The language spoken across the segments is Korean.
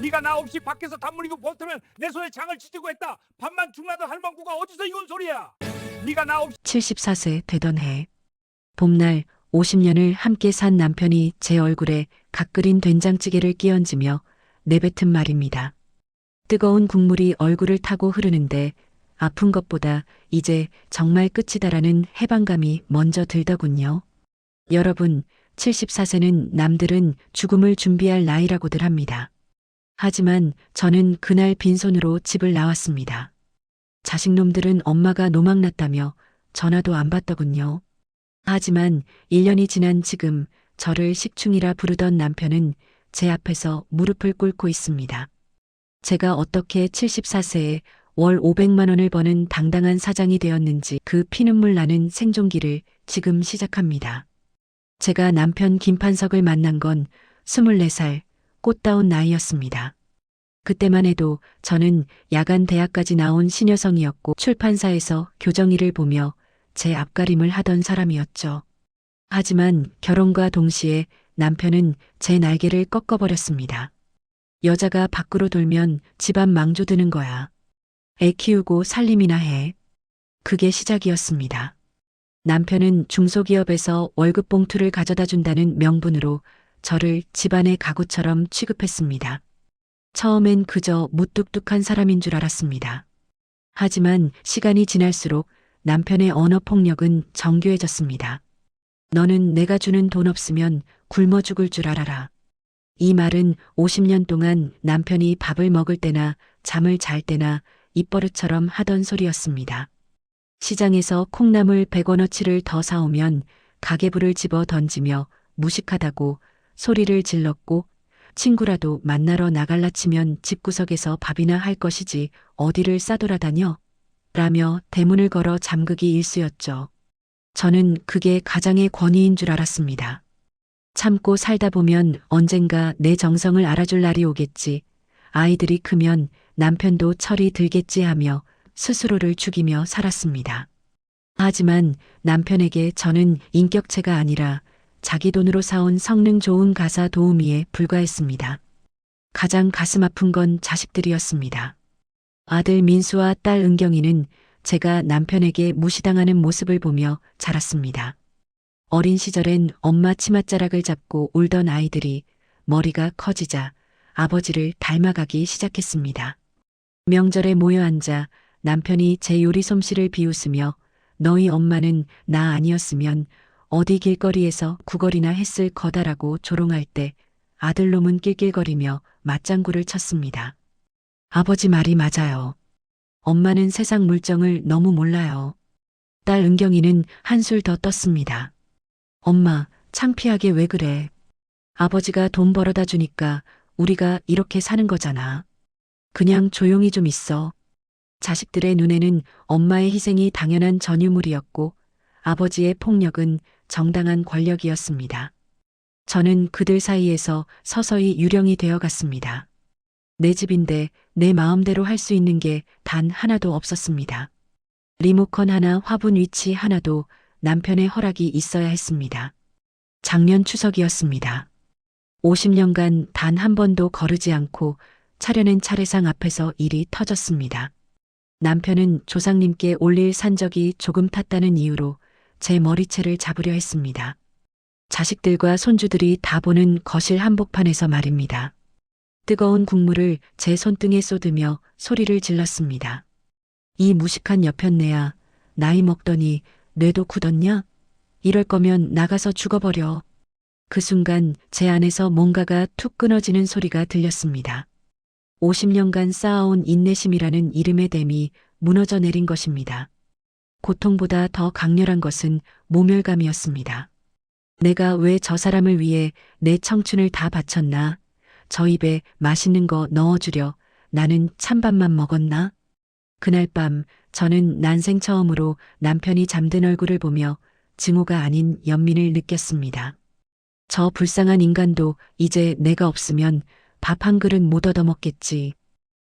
네가 나 없이 밖에서 단무리고 버티면 내 손에 장을 지지고 했다. 밥만 죽나던 할망구가 어디서 이건 소리야. 네가 나 없이 74세 되던 해 봄날 50년을 함께 산 남편이 제 얼굴에 갓 끓인 된장찌개를 끼얹으며 내뱉은 말입니다. 뜨거운 국물이 얼굴을 타고 흐르는데 아픈 것보다 이제 정말 끝이다라는 해방감이 먼저 들더군요. 여러분, 74세는 남들은 죽음을 준비할 나이라고들 합니다. 하지만 저는 그날 빈손으로 집을 나왔습니다. 자식놈들은 엄마가 노망났다며 전화도 안 받더군요. 하지만 1년이 지난 지금 저를 식충이라 부르던 남편은 제 앞에서 무릎을 꿇고 있습니다. 제가 어떻게 74세에 월 500만 원을 버는 당당한 사장이 되었는지 그 피눈물 나는 생존기를 지금 시작합니다. 제가 남편 김판석을 만난 건 24살 꽃다운 나이였습니다. 그때만 해도 저는 야간 대학까지 나온 신여성이었고 출판사에서 교정일을 보며 제 앞가림을 하던 사람이었죠. 하지만 결혼과 동시에 남편은 제 날개를 꺾어버렸습니다. 여자가 밖으로 돌면 집안 망조드는 거야. 애 키우고 살림이나 해. 그게 시작이었습니다. 남편은 중소기업에서 월급 봉투를 가져다 준다는 명분으로 저를 집안의 가구처럼 취급했습니다. 처음엔 그저 무뚝뚝한 사람인 줄 알았습니다. 하지만 시간이 지날수록 남편의 언어 폭력은 정교해졌습니다. 너는 내가 주는 돈 없으면 굶어 죽을 줄 알아라. 이 말은 50년 동안 남편이 밥을 먹을 때나 잠을 잘 때나 입버릇처럼 하던 소리였습니다. 시장에서 콩나물 100원어치를 더 사오면 가계부를 집어 던지며 무식하다고 소리를 질렀고 친구라도 만나러 나갈라 치면 집구석에서 밥이나 할 것이지 어디를 싸돌아다녀? 라며 대문을 걸어 잠그기 일쑤였죠. 저는 그게 가장의 권위인 줄 알았습니다. 참고 살다 보면 언젠가 내 정성을 알아줄 날이 오겠지. 아이들이 크면 남편도 철이 들겠지 하며 스스로를 죽이며 살았습니다. 하지만 남편에게 저는 인격체가 아니라 자기 돈으로 사온 성능 좋은 가사 도우미에 불과했습니다. 가장 가슴 아픈 건 자식들이었습니다. 아들 민수와 딸 은경이는 제가 남편에게 무시당하는 모습을 보며 자랐습니다. 어린 시절엔 엄마 치맛자락을 잡고 울던 아이들이 머리가 커지자 아버지를 닮아가기 시작했습니다. 명절에 모여 앉아 남편이 제 요리 솜씨를 비웃으며 너희 엄마는 나 아니었으면 어디 길거리에서 구걸이나 했을 거다라고 조롱할 때 아들놈은 낄낄거리며 맞장구를 쳤습니다. 아버지 말이 맞아요. 엄마는 세상 물정을 너무 몰라요. 딸 은경이는 한술 더 떴습니다. 엄마, 창피하게 왜 그래? 아버지가 돈 벌어다 주니까 우리가 이렇게 사는 거잖아. 그냥 조용히 좀 있어. 자식들의 눈에는 엄마의 희생이 당연한 전유물이었고 아버지의 폭력은 정당한 권력이었습니다. 저는 그들 사이에서 서서히 유령이 되어갔습니다. 내 집인데 내 마음대로 할 수 있는 게 단 하나도 없었습니다. 리모컨 하나, 화분 위치 하나도 남편의 허락이 있어야 했습니다. 작년 추석이었습니다. 50년간 단 한 번도 거르지 않고 차려낸 차례상 앞에서 일이 터졌습니다. 남편은 조상님께 올릴 산적이 조금 탔다는 이유로 제 머리채를 잡으려 했습니다. 자식들과 손주들이 다 보는 거실 한복판에서 말입니다. 뜨거운 국물을 제 손등에 쏟으며 소리를 질렀습니다. 이 무식한 여편네야, 나이 먹더니 뇌도 굳었냐? 이럴 거면 나가서 죽어버려. 그 순간 제 안에서 뭔가가 툭 끊어지는 소리가 들렸습니다. 50년간 쌓아온 인내심이라는 이름의 댐이 무너져 내린 것입니다. 고통보다 더 강렬한 것은 모멸감이었습니다. 내가 왜 저 사람을 위해 내 청춘을 다 바쳤나? 저 입에 맛있는 거 넣어주려 나는 찬밥만 먹었나? 그날 밤 저는 난생 처음으로 남편이 잠든 얼굴을 보며 증오가 아닌 연민을 느꼈습니다. 저 불쌍한 인간도 이제 내가 없으면 밥 한 그릇 못 얻어먹겠지.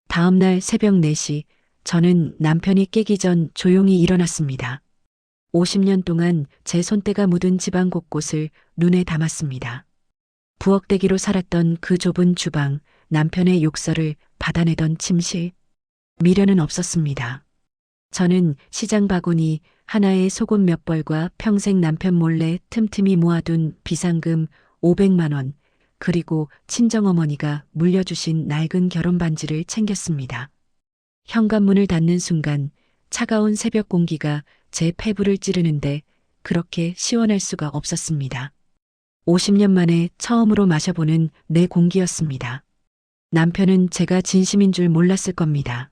다음 날 새벽 4시 저는 남편이 깨기 전 조용히 일어났습니다. 50년 동안 제 손때가 묻은 집안 곳곳을 눈에 담았습니다. 부엌대기로 살았던 그 좁은 주방, 남편의 욕설을 받아내던 침실. 미련은 없었습니다. 저는 시장 바구니 하나에 속옷 몇 벌과 평생 남편 몰래 틈틈이 모아둔 비상금 500만 원, 그리고 친정어머니가 물려주신 낡은 결혼 반지를 챙겼습니다. 현관문을 닫는 순간 차가운 새벽 공기가 제 폐부를 찌르는데 그렇게 시원할 수가 없었습니다. 50년 만에 처음으로 마셔보는 내 공기였습니다. 남편은 제가 진심인 줄 몰랐을 겁니다.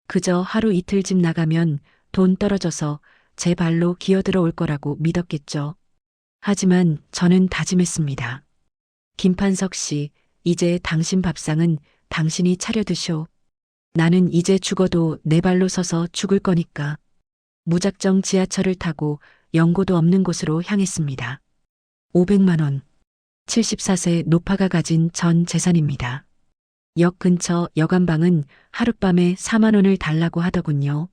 그저 하루 이틀 집 나가면 돈 떨어져서 제 발로 기어들어 올 거라고 믿었겠죠. 하지만 저는 다짐했습니다. 김판석 씨, 이제 당신 밥상은 당신이 차려 드쇼. 나는 이제 죽어도 내 발로 서서 죽을 거니까. 무작정 지하철을 타고 연고도 없는 곳으로 향했습니다. 500만 원. 74세 노파가 가진 전 재산입니다. 역 근처 여관방은 하룻밤에 4만 원을 달라고 하더군요.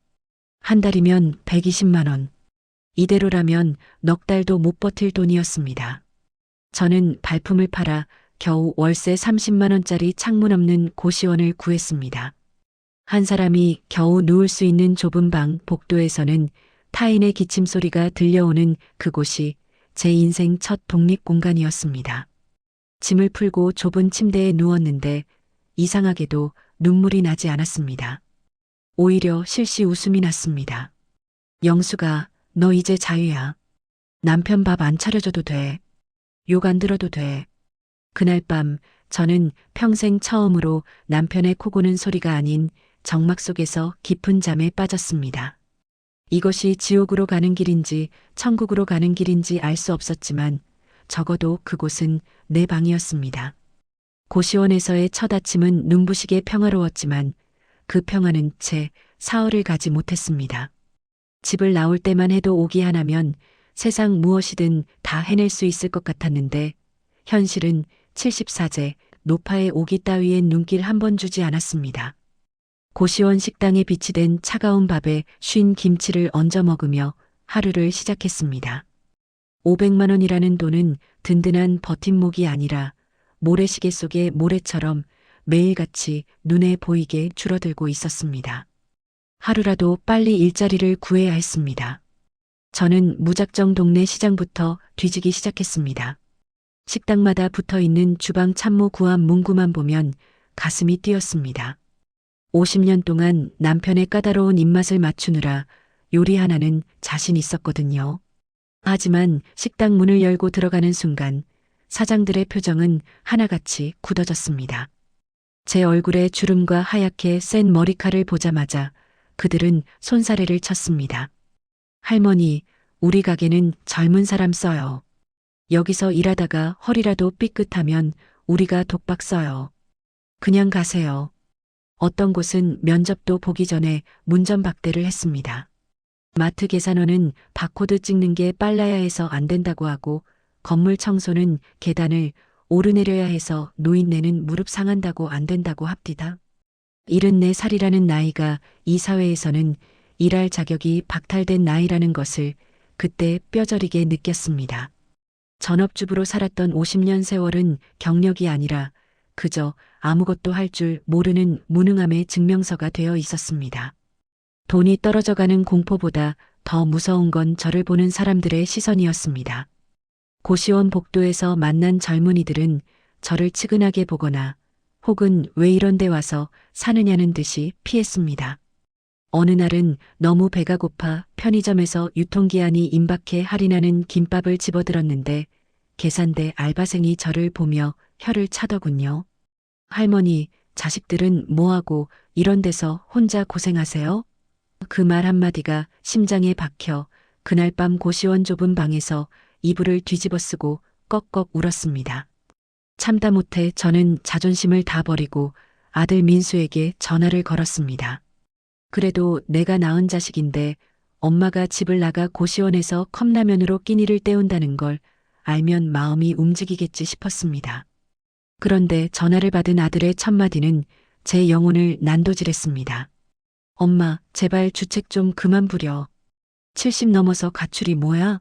한 달이면 120만 원. 이대로라면 넉 달도 못 버틸 돈이었습니다. 저는 발품을 팔아 겨우 월세 30만 원짜리 창문 없는 고시원을 구했습니다. 한 사람이 겨우 누울 수 있는 좁은 방 복도에서는 타인의 기침 소리가 들려오는 그곳이 제 인생 첫 독립 공간이었습니다. 짐을 풀고 좁은 침대에 누웠는데 이상하게도 눈물이 나지 않았습니다. 오히려 실시 웃음이 났습니다. 영수가, 너 이제 자유야. 남편 밥 안 차려줘도 돼. 욕 안 들어도 돼. 그날 밤 저는 평생 처음으로 남편의 코 고는 소리가 아닌 정막 속에서 깊은 잠에 빠졌습니다. 이것이 지옥으로 가는 길인지 천국으로 가는 길인지 알 수 없었지만 적어도 그곳은 내 방이었습니다. 고시원에서의 첫 아침은 눈부시게 평화로웠지만 그 평화는 채 사흘을 가지 못했습니다. 집을 나올 때만 해도 오기 하나면 세상 무엇이든 다 해낼 수 있을 것 같았는데 현실은 74제 노파의 오기 따위엔 눈길 한 번 주지 않았습니다. 고시원 식당에 비치된 차가운 밥에 쉰 김치를 얹어 먹으며 하루를 시작했습니다. 500만 원이라는 돈은 든든한 버팀목이 아니라 모래시계 속의 모래처럼 매일같이 눈에 보이게 줄어들고 있었습니다. 하루라도 빨리 일자리를 구해야 했습니다. 저는 무작정 동네 시장부터 뒤지기 시작했습니다. 식당마다 붙어있는 주방 참모 구함 문구만 보면 가슴이 뛰었습니다. 50년 동안 남편의 까다로운 입맛을 맞추느라 요리 하나는 자신 있었거든요. 하지만 식당 문을 열고 들어가는 순간 사장들의 표정은 하나같이 굳어졌습니다. 제 얼굴에 주름과 하얗게 센 머리칼을 보자마자 그들은 손사래를 쳤습니다. 할머니, 우리 가게는 젊은 사람 써요. 여기서 일하다가 허리라도 삐끗하면 우리가 독박 써요. 그냥 가세요. 어떤 곳은 면접도 보기 전에 문전박대를 했습니다. 마트 계산원은 바코드 찍는 게 빨라야 해서 안 된다고 하고 건물 청소는 계단을 오르내려야 해서 노인네는 무릎 상한다고 안 된다고 합디다. 74살이라는 나이가 이 사회에서는 일할 자격이 박탈된 나이라는 것을 그때 뼈저리게 느꼈습니다. 전업주부로 살았던 50년 세월은 경력이 아니라 그저 아무것도 할 줄 모르는 무능함의 증명서가 되어 있었습니다. 돈이 떨어져가는 공포보다 더 무서운 건 저를 보는 사람들의 시선이었습니다. 고시원 복도에서 만난 젊은이들은 저를 측은하게 보거나 혹은 왜 이런 데 와서 사느냐는 듯이 피했습니다. 어느 날은 너무 배가 고파 편의점에서 유통기한이 임박해 할인하는 김밥을 집어들었는데 계산대 알바생이 저를 보며 혀를 차더군요. 할머니, 자식들은 뭐하고 이런 데서 혼자 고생하세요? 그 말 한마디가 심장에 박혀 그날 밤 고시원 좁은 방에서 이불을 뒤집어 쓰고 꺽꺽 울었습니다. 참다 못해 저는 자존심을 다 버리고 아들 민수에게 전화를 걸었습니다. 그래도 내가 낳은 자식인데 엄마가 집을 나가 고시원에서 컵라면으로 끼니를 때운다는 걸 알면 마음이 움직이겠지 싶었습니다. 그런데 전화를 받은 아들의 첫마디는 제 영혼을 난도질했습니다. 엄마, 제발 주책 좀 그만 부려. 70 넘어서 가출이 뭐야?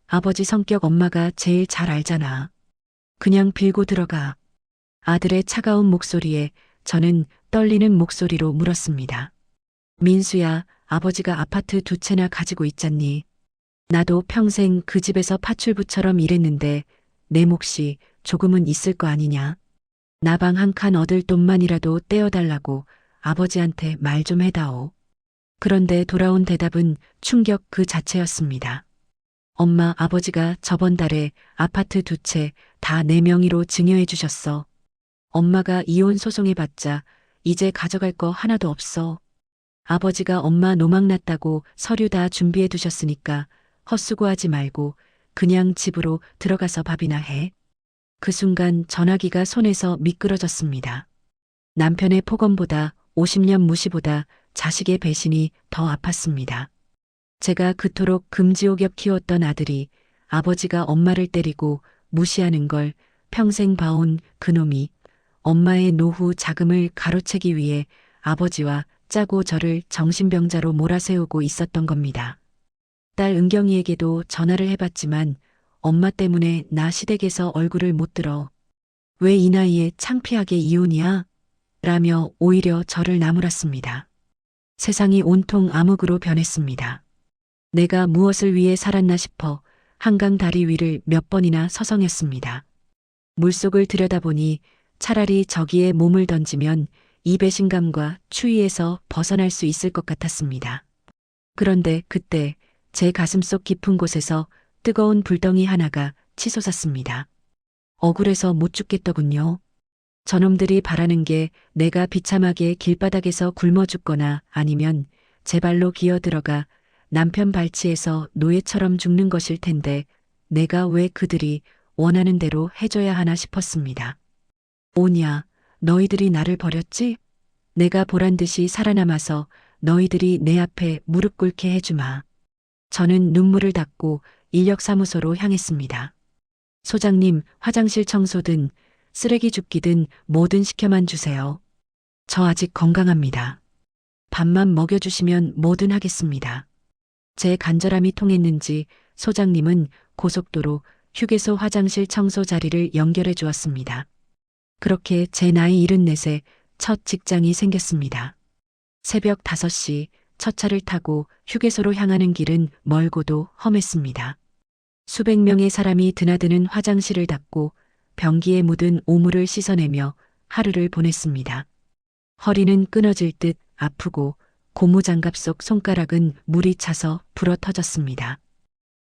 아버지 성격 엄마가 제일 잘 알잖아. 그냥 빌고 들어가. 아들의 차가운 목소리에 저는 떨리는 목소리로 물었습니다. 민수야, 아버지가 아파트 2채나 가지고 있잖니. 나도 평생 그 집에서 파출부처럼 일했는데 내 몫이 조금은 있을 거 아니냐. 나 방 한 칸 얻을 돈만이라도 떼어달라고 아버지한테 말 좀 해다오. 그런데 돌아온 대답은 충격 그 자체였습니다. 엄마, 아버지가 저번 달에 아파트 2채 다 내 명의로 증여해 주셨어. 엄마가 이혼 소송해봤자 이제 가져갈 거 하나도 없어. 아버지가 엄마 노망 났다고 서류 다 준비해 두셨으니까 헛수고하지 말고 그냥 집으로 들어가서 밥이나 해. 그 순간 전화기가 손에서 미끄러졌습니다. 남편의 폭언보다 50년 무시보다 자식의 배신이 더 아팠습니다. 제가 그토록 금지옥엽 키웠던 아들이 아버지가 엄마를 때리고 무시하는 걸 평생 봐온 그놈이 엄마의 노후 자금을 가로채기 위해 아버지와 짜고 저를 정신병자로 몰아세우고 있었던 겁니다. 딸 은경이에게도 전화를 해봤지만 엄마 때문에 나 시댁에서 얼굴을 못 들어. 왜 이 나이에 창피하게 이혼이야? 라며 오히려 저를 나무랐습니다. 세상이 온통 암흑으로 변했습니다. 내가 무엇을 위해 살았나 싶어 한강 다리 위를 몇 번이나 서성였습니다. 물속을 들여다보니 차라리 저기에 몸을 던지면 이 배신감과 추위에서 벗어날 수 있을 것 같았습니다. 그런데 그때 제 가슴속 깊은 곳에서 뜨거운 불덩이 하나가 치솟았습니다. 억울해서 못 죽겠더군요. 저놈들이 바라는 게 내가 비참하게 길바닥에서 굶어 죽거나 아니면 제 발로 기어 들어가 남편 발치에서 노예처럼 죽는 것일 텐데 내가 왜 그들이 원하는 대로 해줘야 하나 싶었습니다. 오냐, 너희들이 나를 버렸지? 내가 보란듯이 살아남아서 너희들이 내 앞에 무릎 꿇게 해주마. 저는 눈물을 닦고 인력사무소로 향했습니다. 소장님, 화장실 청소든 쓰레기 줍기든 뭐든 시켜만 주세요. 저 아직 건강합니다. 밥만 먹여주시면 뭐든 하겠습니다. 제 간절함이 통했는지 소장님은 고속도로 휴게소 화장실 청소 자리를 연결해 주었습니다. 그렇게 제 나이 74에 첫 직장이 생겼습니다. 새벽 5시 첫 차를 타고 휴게소로 향하는 길은 멀고도 험했습니다. 수백 명의 사람이 드나드는 화장실을 닦고 변기에 묻은 오물을 씻어내며 하루를 보냈습니다. 허리는 끊어질 듯 아프고 고무장갑 속 손가락은 물이 차서 불어 터졌습니다.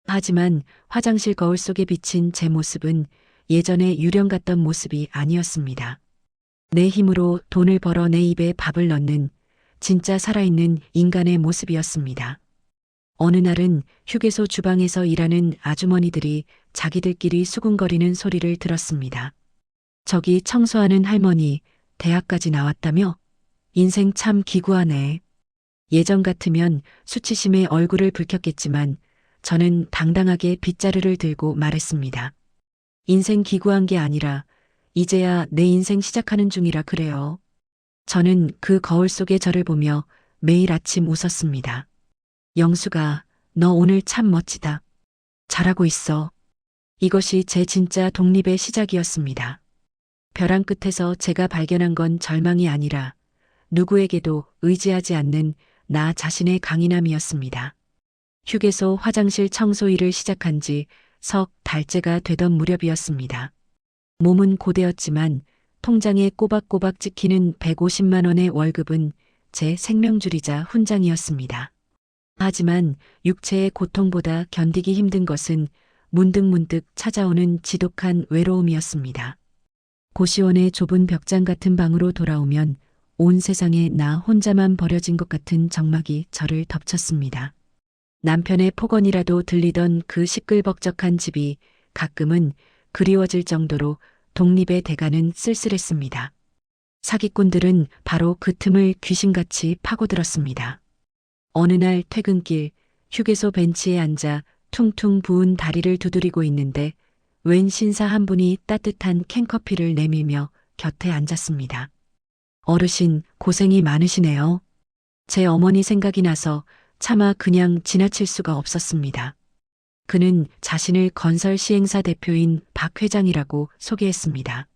하지만 화장실 거울 속에 비친 제 모습은 예전에 유령 같던 모습이 아니었습니다. 내 힘으로 돈을 벌어 내 입에 밥을 넣는 진짜 살아있는 인간의 모습이었습니다. 어느 날은 휴게소 주방에서 일하는 아주머니들이 자기들끼리 수군거리는 소리를 들었습니다. 저기 청소하는 할머니 대학까지 나왔다며? 인생 참 기구하네. 예전 같으면 수치심에 얼굴을 붉혔겠지만 저는 당당하게 빗자루를 들고 말했습니다. 인생 기구한 게 아니라 이제야 내 인생 시작하는 중이라 그래요. 저는 그 거울 속의 저를 보며 매일 아침 웃었습니다. 영수가, 너 오늘 참 멋지다. 잘하고 있어. 이것이 제 진짜 독립의 시작이었습니다. 벼랑 끝에서 제가 발견한 건 절망이 아니라 누구에게도 의지하지 않는 나 자신의 강인함이었습니다. 휴게소 화장실 청소 일을 시작한 지 석 달째가 되던 무렵이었습니다. 몸은 고되었지만 통장에 꼬박꼬박 찍히는 150만 원의 월급은 제 생명줄이자 훈장이었습니다. 하지만 육체의 고통보다 견디기 힘든 것은 문득문득 찾아오는 지독한 외로움이었습니다. 고시원의 좁은 벽장 같은 방으로 돌아오면 온 세상에 나 혼자만 버려진 것 같은 적막이 저를 덮쳤습니다. 남편의 폭언이라도 들리던 그 시끌벅적한 집이 가끔은 그리워질 정도로 독립의 대가는 쓸쓸했습니다. 사기꾼들은 바로 그 틈을 귀신같이 파고들었습니다. 어느 날 퇴근길 휴게소 벤치에 앉아 퉁퉁 부은 다리를 두드리고 있는데 웬 신사 한 분이 따뜻한 캔커피를 내밀며 곁에 앉았습니다. 어르신, 고생이 많으시네요. 제 어머니 생각이 나서 차마 그냥 지나칠 수가 없었습니다. 그는 자신을 건설 시행사 대표인 박 회장이라고 소개했습니다.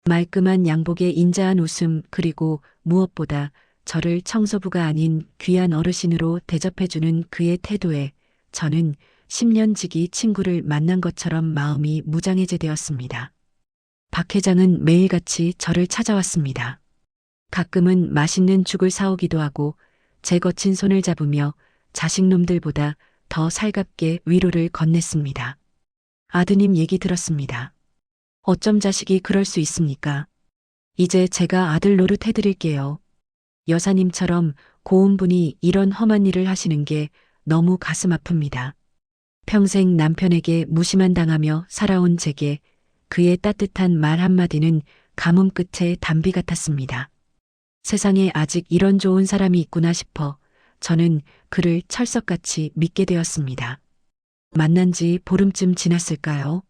말끔한 양복에 인자한 웃음, 그리고 무엇보다 저를 청소부가 아닌 귀한 어르신으로 대접해주는 그의 태도에 저는 10년 지기 친구를 만난 것처럼 마음이 무장해제되었습니다. 박 회장은 매일같이 저를 찾아왔습니다. 가끔은 맛있는 죽을 사오기도 하고 제 거친 손을 잡으며 자식놈들보다 더 살갑게 위로를 건넸습니다. 아드님 얘기 들었습니다. 어쩜 자식이 그럴 수 있습니까? 이제 제가 아들 노릇 해드릴게요. 여사님처럼 고운 분이 이런 험한 일을 하시는 게 너무 가슴 아픕니다. 평생 남편에게 무시만 당하며 살아온 제게 그의 따뜻한 말 한마디는 가뭄 끝의 단비 같았습니다. 세상에 아직 이런 좋은 사람이 있구나 싶어 저는 그를 철석같이 믿게 되었습니다. 만난 지 보름쯤 지났을까요?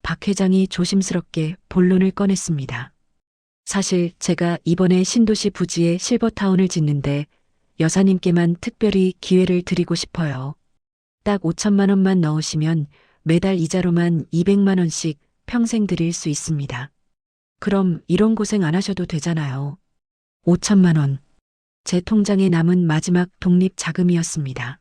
박 회장이 조심스럽게 본론을 꺼냈습니다. 사실 제가 이번에 신도시 부지에 실버타운을 짓는데 여사님께만 특별히 기회를 드리고 싶어요. 딱 5천만 원만 넣으시면 매달 이자로만 200만 원씩 평생 드릴 수 있습니다. 그럼 이런 고생 안 하셔도 되잖아요. 5천만 원. 제 통장에 남은 마지막 독립 자금이었습니다.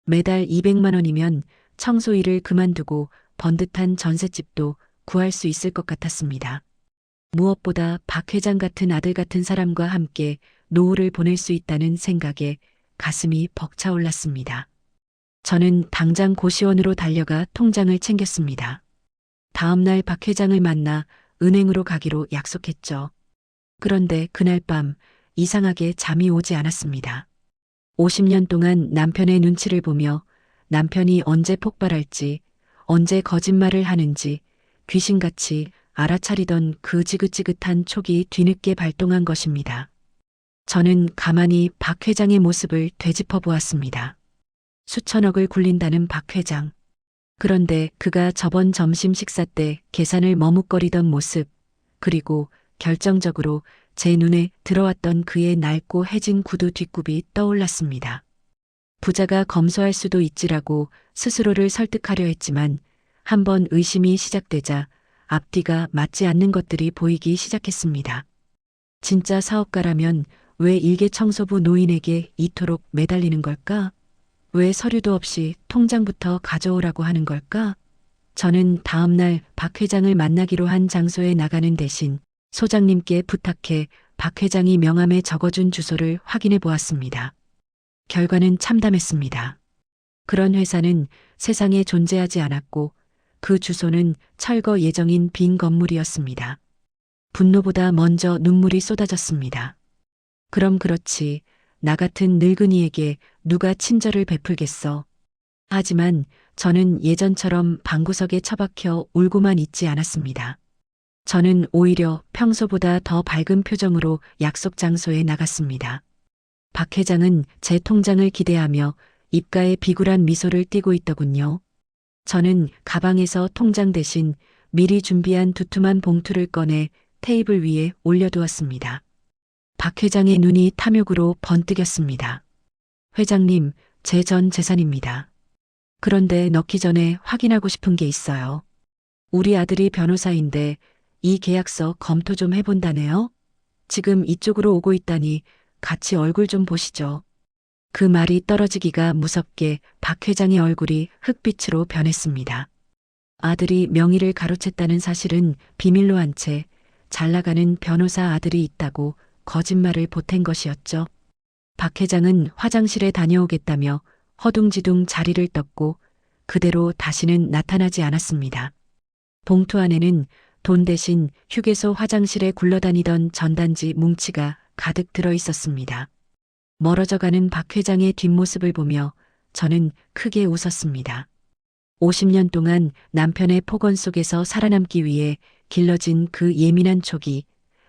매달 200만 원이면 청소 일을 그만두고 번듯한 전셋집도 구할 수 있을 것 같았습니다. 무엇보다 박 회장 같은 아들 같은 사람과 함께 노후를 보낼 수 있다는 생각에 가슴이 벅차올랐습니다. 저는 당장 고시원으로 달려가 통장을 챙겼습니다. 다음 날 박 회장을 만나 은행으로 가기로 약속했죠. 그런데 그날 밤 이상하게 잠이 오지 않았습니다. 50년 동안 남편의 눈치를 보며 남편이 언제 폭발할지, 언제 거짓말을 하는지 귀신같이 알아차리던 그 지긋지긋한 촉이 뒤늦게 발동한 것입니다. 저는 가만히 박 회장의 모습을 되짚어 보았습니다. 수천억을 굴린다는 박 회장. 그런데 그가 저번 점심 식사 때 계산을 머뭇거리던 모습, 그리고 결정적으로 제 눈에 들어왔던 그의 낡고 해진 구두 뒷굽이 떠올랐습니다. 부자가 검소할 수도 있지라고 스스로를 설득하려 했지만 한번 의심이 시작되자 앞뒤가 맞지 않는 것들이 보이기 시작했습니다. 진짜 사업가라면 왜 일개 청소부 노인에게 이토록 매달리는 걸까? 왜 서류도 없이 통장부터 가져오라고 하는 걸까? 저는 다음 날 박 회장을 만나기로 한 장소에 나가는 대신 소장님께 부탁해 박 회장이 명함에 적어준 주소를 확인해 보았습니다. 결과는 참담했습니다. 그런 회사는 세상에 존재하지 않았고 그 주소는 철거 예정인 빈 건물이었습니다. 분노보다 먼저 눈물이 쏟아졌습니다. 그럼 그렇지, 나 같은 늙은이에게 누가 친절을 베풀겠어. 하지만 저는 예전처럼 방구석에 처박혀 울고만 있지 않았습니다. 저는 오히려 평소보다 더 밝은 표정으로 약속 장소에 나갔습니다. 박 회장은 제 통장을 기대하며 입가에 비굴한 미소를 띠고 있더군요. 저는 가방에서 통장 대신 미리 준비한 두툼한 봉투를 꺼내 테이블 위에 올려두었습니다. 박 회장의 눈이 탐욕으로 번뜩였습니다. 회장님, 제 전 재산입니다. 그런데 넣기 전에 확인하고 싶은 게 있어요. 우리 아들이 변호사인데 이 계약서 검토 좀 해본다네요. 지금 이쪽으로 오고 있다니 같이 얼굴 좀 보시죠. 그 말이 떨어지기가 무섭게 박 회장의 얼굴이 흑빛으로 변했습니다. 아들이 명의를 가로챘다는 사실은 비밀로 한 채 잘나가는 변호사 아들이 있다고 거짓말을 보탠 것이었죠. 박 회장은 화장실에 다녀오겠다며 허둥지둥 자리를 떴고 그대로 다시는 나타나지 않았습니다. 봉투 안에는 돈 대신 휴게소 화장실에 굴러다니던 전단지 뭉치가 가득 들어 있었습니다. 멀어져가는 박 회장의 뒷모습을 보며 저는 크게 웃었습니다. 50년 동안 남편의 폭언 속에서 살아남기 위해 길러진 그 예민한 촉이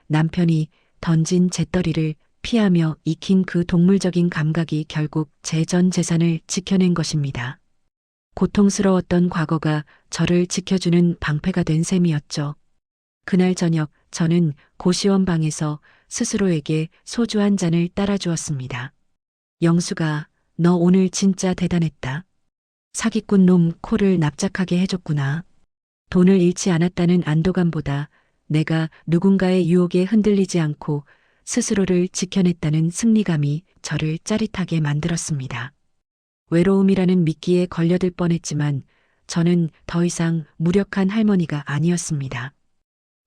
남편이 던진 재떨이를 피하며 익힌 그 동물적인 감각이 결국 제 전 재산을 지켜낸 것입니다. 고통스러웠던 과거가 저를 지켜주는 방패가 된 셈이었죠. 그날 저녁 저는 고시원 방에서 스스로에게 소주 한 잔을 따라주었습니다. 영수가, 너 오늘 진짜 대단했다. 사기꾼 놈 코를 납작하게 해줬구나. 돈을 잃지 않았다는 안도감보다 내가 누군가의 유혹에 흔들리지 않고 스스로를 지켜냈다는 승리감이 저를 짜릿하게 만들었습니다. 외로움이라는 미끼에 걸려들 뻔했지만 저는 더 이상 무력한 할머니가 아니었습니다.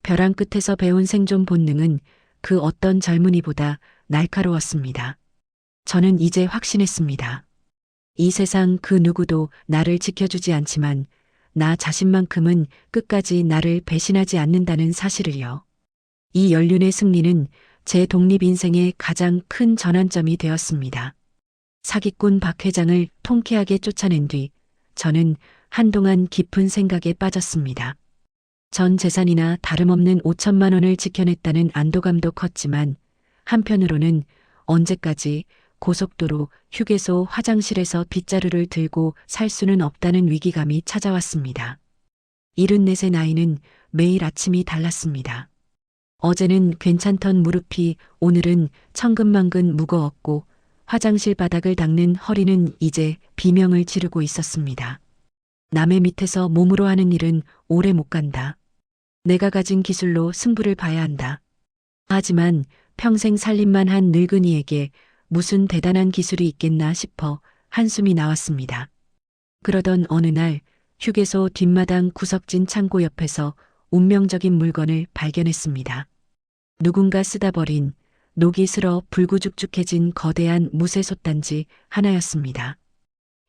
벼랑 끝에서 배운 생존 본능은 그 어떤 젊은이보다 날카로웠습니다. 저는 이제 확신했습니다. 이 세상 그 누구도 나를 지켜주지 않지만 나 자신만큼은 끝까지 나를 배신하지 않는다는 사실을요. 이 연륜의 승리는 제 독립 인생의 가장 큰 전환점이 되었습니다. 사기꾼 박 회장을 통쾌하게 쫓아낸 뒤 저는 한동안 깊은 생각에 빠졌습니다. 전 재산이나 다름없는 5천만 원을 지켜냈다는 안도감도 컸지만 한편으로는 언제까지 고속도로, 휴게소, 화장실에서 빗자루를 들고 살 수는 없다는 위기감이 찾아왔습니다. 74의 나이는 매일 아침이 달랐습니다. 어제는 괜찮던 무릎이 오늘은 천근만근 무거웠고 화장실 바닥을 닦는 허리는 이제 비명을 지르고 있었습니다. 남의 밑에서 몸으로 하는 일은 오래 못 간다. 내가 가진 기술로 승부를 봐야 한다. 하지만 평생 살림만 한 늙은이에게 무슨 대단한 기술이 있겠나 싶어 한숨이 나왔습니다. 그러던 어느 날 휴게소 뒷마당 구석진 창고 옆에서 운명적인 물건을 발견했습니다. 누군가 쓰다 버린 녹이 슬어 불구죽죽해진 거대한 무쇠 솥단지 하나였습니다.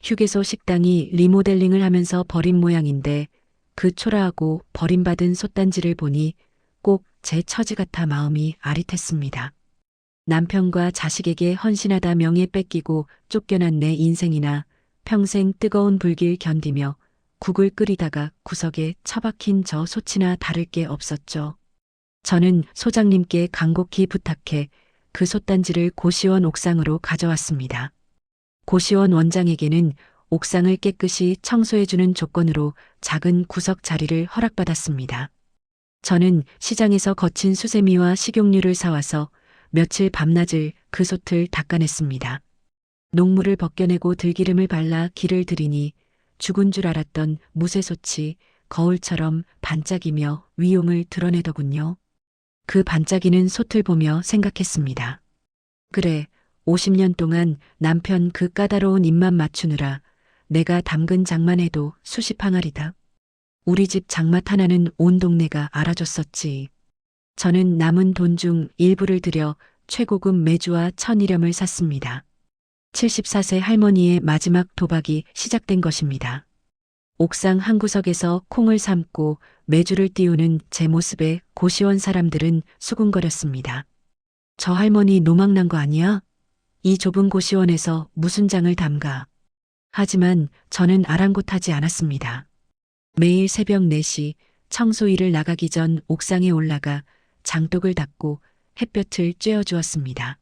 휴게소 식당이 리모델링을 하면서 버린 모양인데 그 초라하고 버림받은 솥단지를 보니 꼭 제 처지 같아 마음이 아릿했습니다. 남편과 자식에게 헌신하다 명예 뺏기고 쫓겨난 내 인생이나 평생 뜨거운 불길 견디며 국을 끓이다가 구석에 처박힌 저 솥이나 다를 게 없었죠. 저는 소장님께 간곡히 부탁해 그 솥단지를 고시원 옥상으로 가져왔습니다. 고시원 원장에게는 옥상을 깨끗이 청소해주는 조건으로 작은 구석 자리를 허락받았습니다. 저는 시장에서 거친 수세미와 식용유를 사와서 며칠 밤낮을 그 솥을 닦아냈습니다. 녹물을 벗겨내고 들기름을 발라 기를 들이니 죽은 줄 알았던 무쇠솥이 거울처럼 반짝이며 위용을 드러내더군요. 그 반짝이는 솥을 보며 생각했습니다. 그래, 50년 동안 남편 그 까다로운 입맛 맞추느라 내가 담근 장만 해도 수십 항아리다. 우리 집 장맛 하나는 온 동네가 알아줬었지. 저는 남은 돈 중 일부를 들여 최고급 메주와 천일염을 샀습니다. 74세 할머니의 마지막 도박이 시작된 것입니다. 옥상 한 구석에서 콩을 삶고 메주를 띄우는 제 모습에 고시원 사람들은 수군거렸습니다. 저 할머니 노망난 거 아니야? 이 좁은 고시원에서 무슨 장을 담가. 하지만 저는 아랑곳하지 않았습니다. 매일 새벽 4시 청소일을 나가기 전 옥상에 올라가 장독을 닦고 햇볕을 쬐어주었습니다.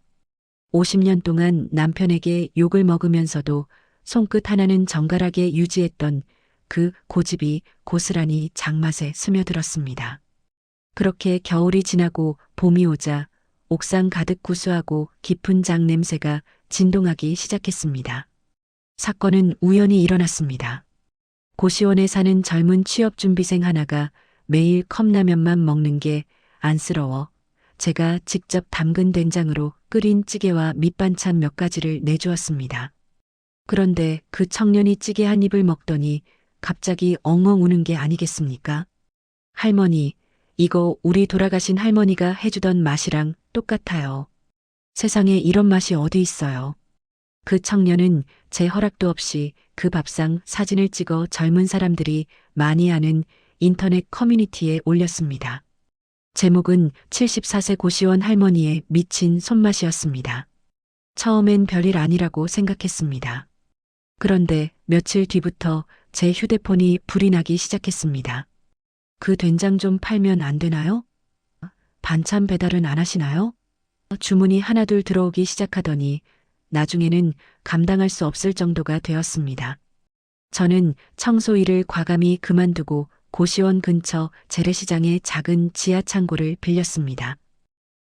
50년 동안 남편에게 욕을 먹으면서도 손끝 하나는 정갈하게 유지했던 그 고집이 고스란히 장맛에 스며들었습니다. 그렇게 겨울이 지나고 봄이 오자 옥상 가득 구수하고 깊은 장 냄새가 진동하기 시작했습니다. 사건은 우연히 일어났습니다. 고시원에 사는 젊은 취업준비생 하나가 매일 컵라면만 먹는 게 안쓰러워 제가 직접 담근 된장으로 끓인 찌개와 밑반찬 몇 가지를 내주었습니다. 그런데 그 청년이 찌개 한 입을 먹더니 갑자기 엉엉 우는 게 아니겠습니까? 할머니, 이거 우리 돌아가신 할머니가 해주던 맛이랑 똑같아요. 세상에 이런 맛이 어디 있어요. 그 청년은 제 허락도 없이 그 밥상 사진을 찍어 젊은 사람들이 많이 아는 인터넷 커뮤니티에 올렸습니다. 제목은 74세 고시원 할머니의 미친 손맛이었습니다. 처음엔 별일 아니라고 생각했습니다. 그런데 며칠 뒤부터 제 휴대폰이 불이 나기 시작했습니다. 그 된장 좀 팔면 안 되나요? 반찬 배달은 안 하시나요? 주문이 하나둘 들어오기 시작하더니 나중에는 감당할 수 없을 정도가 되었습니다. 저는 청소 일을 과감히 그만두고 고시원 근처 재래시장의 작은 지하 창고를 빌렸습니다.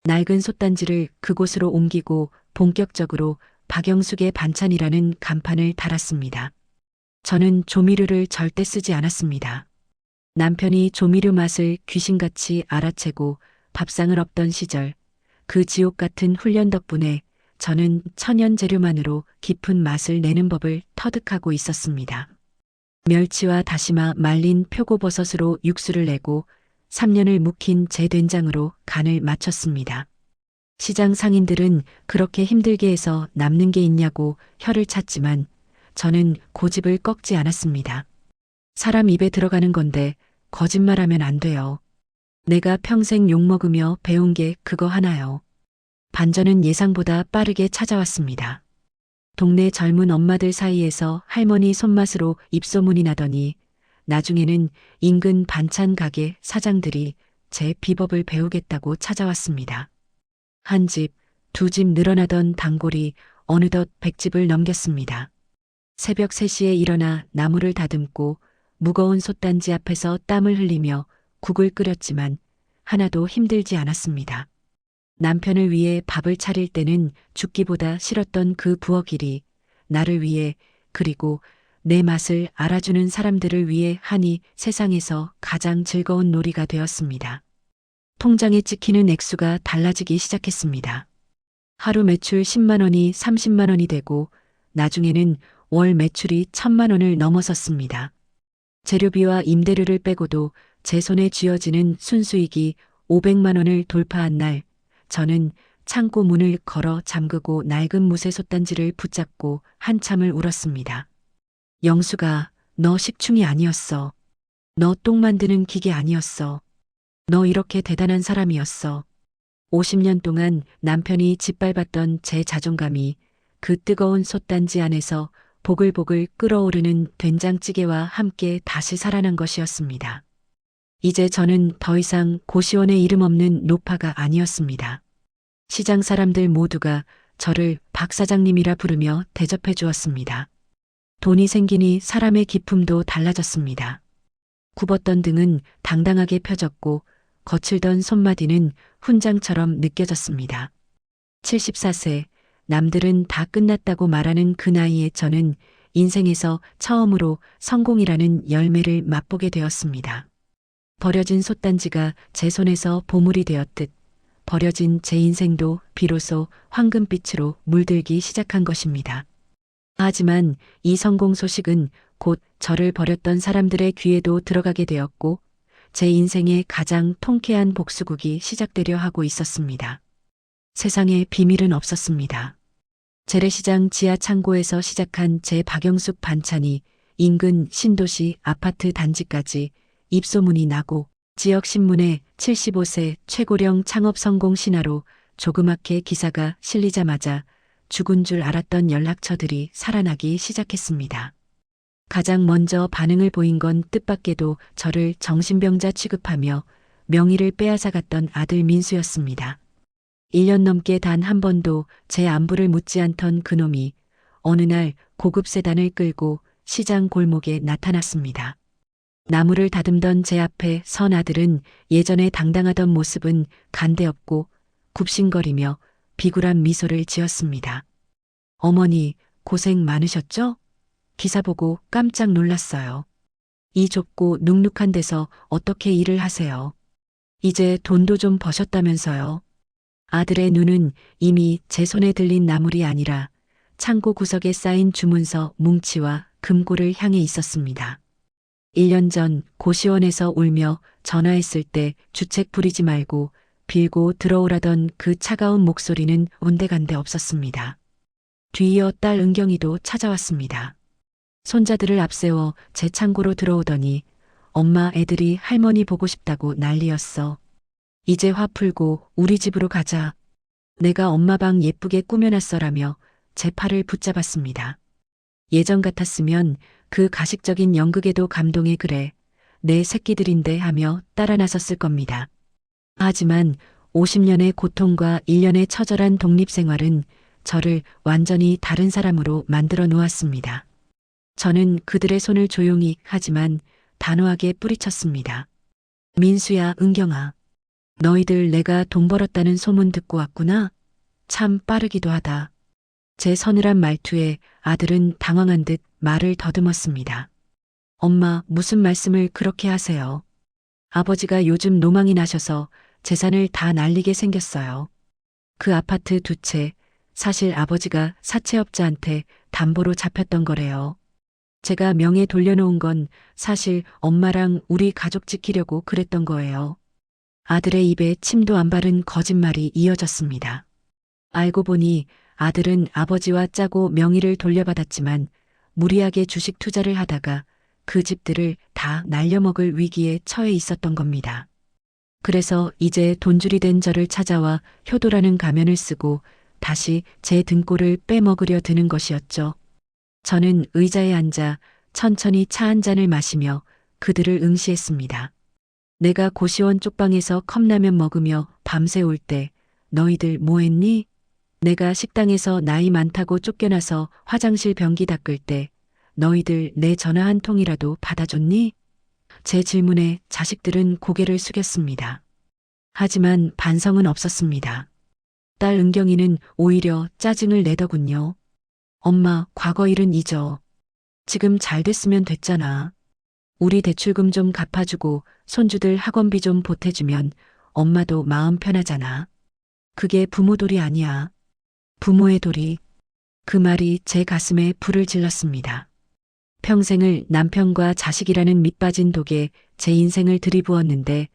낡은 솥단지를 그곳으로 옮기고 본격적으로 박영숙의 반찬이라는 간판을 달았습니다. 저는 조미료를 절대 쓰지 않았습니다. 남편이 조미료 맛을 귀신같이 알아채고 밥상을 엎던 시절, 그 지옥 같은 훈련 덕분에 저는 천연 재료만으로 깊은 맛을 내는 법을 터득하고 있었습니다. 멸치와 다시마 말린 표고버섯으로 육수를 내고 3년을 묵힌 제 된장으로 간을 맞췄습니다. 시장 상인들은 그렇게 힘들게 해서 남는 게 있냐고 혀를 찼지만 저는 고집을 꺾지 않았습니다. 사람 입에 들어가는 건데 거짓말하면 안 돼요. 내가 평생 욕먹으며 배운 게 그거 하나요. 반전은 예상보다 빠르게 찾아왔습니다. 동네 젊은 엄마들 사이에서 할머니 손맛으로 입소문이 나더니 나중에는 인근 반찬 가게 사장들이 제 비법을 배우겠다고 찾아왔습니다. 한 집, 두 집 늘어나던 단골이 어느덧 100집을 넘겼습니다. 새벽 3시에 일어나 나무를 다듬고 무거운 솥단지 앞에서 땀을 흘리며 국을 끓였지만 하나도 힘들지 않았습니다. 남편을 위해 밥을 차릴 때는 죽기보다 싫었던 그 부엌 일이 나를 위해 그리고 내 맛을 알아주는 사람들을 위해 하니 세상에서 가장 즐거운 놀이가 되었습니다. 통장에 찍히는 액수가 달라지기 시작했습니다. 하루 매출 10만 원이 30만 원이 되고 나중에는 월 매출이 1000만 원을 넘어섰습니다. 재료비와 임대료를 빼고도 제 손에 쥐어지는 순수익이 500만 원을 돌파한 날, 저는 창고 문을 걸어 잠그고 낡은 무쇠 솥단지를 붙잡고 한참을 울었습니다. 영수가, 너 식충이 아니었어. 너 똥 만드는 기계 아니었어. 너 이렇게 대단한 사람이었어. 50년 동안 남편이 짓밟았던 제 자존감이 그 뜨거운 솥단지 안에서 보글보글 끓어오르는 된장찌개와 함께 다시 살아난 것이었습니다. 이제 저는 더 이상 고시원의 이름 없는 노파가 아니었습니다. 시장 사람들 모두가 저를 박 사장님이라 부르며 대접해 주었습니다. 돈이 생기니 사람의 기품도 달라졌습니다. 굽었던 등은 당당하게 펴졌고 거칠던 손마디는 훈장처럼 느껴졌습니다. 74세, 남들은 다 끝났다고 말하는 그 나이에 저는 인생에서 처음으로 성공이라는 열매를 맛보게 되었습니다. 버려진 솥단지가 제 손에서 보물이 되었듯 버려진 제 인생도 비로소 황금빛으로 물들기 시작한 것입니다. 하지만 이 성공 소식은 곧 저를 버렸던 사람들의 귀에도 들어가게 되었고 제 인생의 가장 통쾌한 복수국이 시작되려 하고 있었습니다. 세상에 비밀은 없었습니다. 재래시장 지하 창고에서 시작한 제 박영숙 반찬이 인근 신도시 아파트 단지까지 입소문이 나고 지역 신문에 75세 최고령 창업 성공 신화로 조그맣게 기사가 실리자마자 죽은 줄 알았던 연락처들이 살아나기 시작했습니다. 가장 먼저 반응을 보인 건 뜻밖에도 저를 정신병자 취급하며 명의를 빼앗아갔던 아들 민수였습니다. 1년 넘게 단 한 번도 제 안부를 묻지 않던 그놈이 어느 날 고급 세단을 끌고 시장 골목에 나타났습니다. 나무를 다듬던 제 앞에 선 아들은 예전에 당당하던 모습은 간데없고 굽신거리며 비굴한 미소를 지었습니다. 어머니, 고생 많으셨죠? 기사 보고 깜짝 놀랐어요. 이 좁고 눅눅한 데서 어떻게 일을 하세요? 이제 돈도 좀 버셨다면서요. 아들의 눈은 이미 제 손에 들린 나물이 아니라 창고 구석에 쌓인 주문서 뭉치와 금고를 향해 있었습니다. 1년 전 고시원에서 울며 전화했을 때 주책 부리지 말고 빌고 들어오라던 그 차가운 목소리는 온데간데 없었습니다. 뒤이어 딸 은경이도 찾아왔습니다. 손자들을 앞세워 제 창고로 들어오더니 엄마 애들이 할머니 보고 싶다고 난리였어. 이제 화 풀고 우리 집으로 가자. 내가 엄마 방 예쁘게 꾸며놨어라며 제 팔을 붙잡았습니다. 예전 같았으면 그 가식적인 연극에도 감동해 그래. 내 새끼들인데 하며 따라 나섰을 겁니다. 하지만 50년의 고통과 1년의 처절한 독립생활은 저를 완전히 다른 사람으로 만들어 놓았습니다. 저는 그들의 손을 조용히 하지만 단호하게 뿌리쳤습니다. 민수야, 은경아. 너희들 내가 돈 벌었다는 소문 듣고 왔구나? 참 빠르기도 하다. 제 서늘한 말투에 아들은 당황한 듯 말을 더듬었습니다. 엄마, 무슨 말씀을 그렇게 하세요? 아버지가 요즘 노망이 나셔서 재산을 다 날리게 생겼어요. 그 아파트 2채, 사실 아버지가 사채업자한테 담보로 잡혔던 거래요. 제가 명예 돌려놓은 건 사실 엄마랑 우리 가족 지키려고 그랬던 거예요. 아들의 입에 침도 안 바른 거짓말이 이어졌습니다. 알고 보니 아들은 아버지와 짜고 명의를 돌려받았지만 무리하게 주식 투자를 하다가 그 집들을 다 날려먹을 위기에 처해 있었던 겁니다. 그래서 이제 돈줄이 된 저를 찾아와 효도라는 가면을 쓰고 다시 제 등골을 빼먹으려 드는 것이었죠. 저는 의자에 앉아 천천히 차 한 잔을 마시며 그들을 응시했습니다. 내가 고시원 쪽방에서 컵라면 먹으며 밤새 올 때 너희들 뭐 했니? 내가 식당에서 나이 많다고 쫓겨나서 화장실 변기 닦을 때 너희들 내 전화 한 통이라도 받아줬니? 제 질문에 자식들은 고개를 숙였습니다. 하지만 반성은 없었습니다. 딸 은경이는 오히려 짜증을 내더군요. 엄마, 과거 일은 잊어. 지금 잘 됐으면 됐잖아. 우리 대출금 좀 갚아주고 손주들 학원비 좀 보태주면 엄마도 마음 편하잖아. 그게 부모 돌이 아니야. 부모의 돌이. 그 말이 제 가슴에 불을 질렀습니다. 평생을 남편과 자식이라는 밑빠진 독에 제 인생을 들이부었는데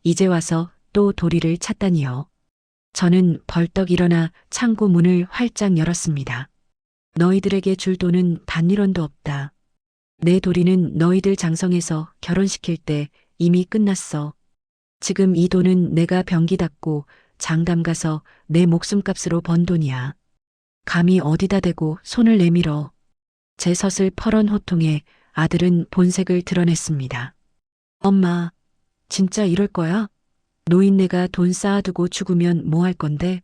이제 와서 또 도리를 찾다니요. 저는 벌떡 일어나 창고 문을 활짝 열었습니다. 너희들에게 줄 돈은 단 1원도 없다. 내 도리는 너희들 장성해서 결혼시킬 때 이미 끝났어. 지금 이 돈은 내가 변기 닦고 장담 가서 내 목숨값으로 번 돈이야. 감히 어디다 대고 손을 내밀어. 제 섯을 펄은 호통에 아들은 본색을 드러냈습니다. 엄마, 진짜 이럴 거야? 노인네가 돈 쌓아두고 죽으면 뭐 할 건데?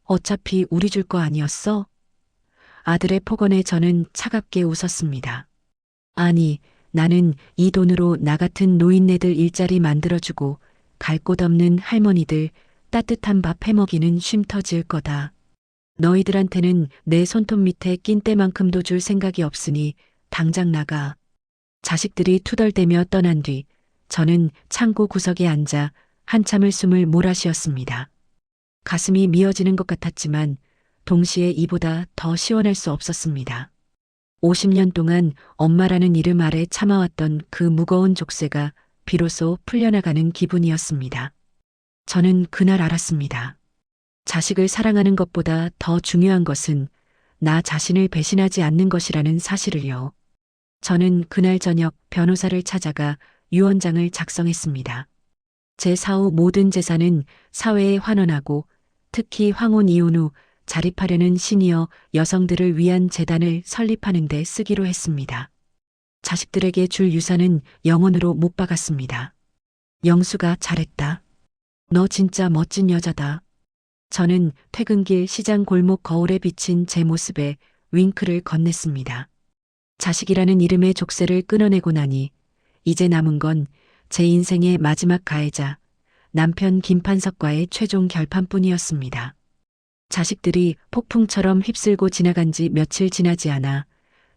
어차피 우리 줄 거 아니었어? 아들의 폭언에 저는 차갑게 웃었습니다. 아니, 나는 이 돈으로 나 같은 노인네들 일자리 만들어주고 갈 곳 없는 할머니들 따뜻한 밥 해먹이는 쉼터 지을 거다. 너희들한테는 내 손톱 밑에 낀 때만큼도 줄 생각이 없으니 당장 나가. 자식들이 투덜대며 떠난 뒤 저는 창고 구석에 앉아 한참을 숨을 몰아쉬었습니다. 가슴이 미어지는 것 같았지만 동시에 이보다 더 시원할 수 없었습니다. 50년 동안 엄마라는 이름 아래 참아왔던 그 무거운 족쇄가 비로소 풀려나가는 기분이었습니다. 저는 그날 알았습니다. 자식을 사랑하는 것보다 더 중요한 것은 나 자신을 배신하지 않는 것이라는 사실을요. 저는 그날 저녁 변호사를 찾아가 유언장을 작성했습니다. 제 사후 모든 재산은 사회에 환원하고 특히 황혼 이혼 후 자립하려는 시니어 여성들을 위한 재단을 설립하는 데 쓰기로 했습니다. 자식들에게 줄 유산은 영원으로 못 박았습니다. 영수가 잘했다. 너 진짜 멋진 여자다. 저는 퇴근길 시장 골목 거울에 비친 제 모습에 윙크를 건넸습니다. 자식이라는 이름의 족쇄를 끊어내고 나니 이제 남은 건 제 인생의 마지막 가해자 남편 김판석과의 최종 결판뿐이었습니다. 자식들이 폭풍처럼 휩쓸고 지나간 지 며칠 지나지 않아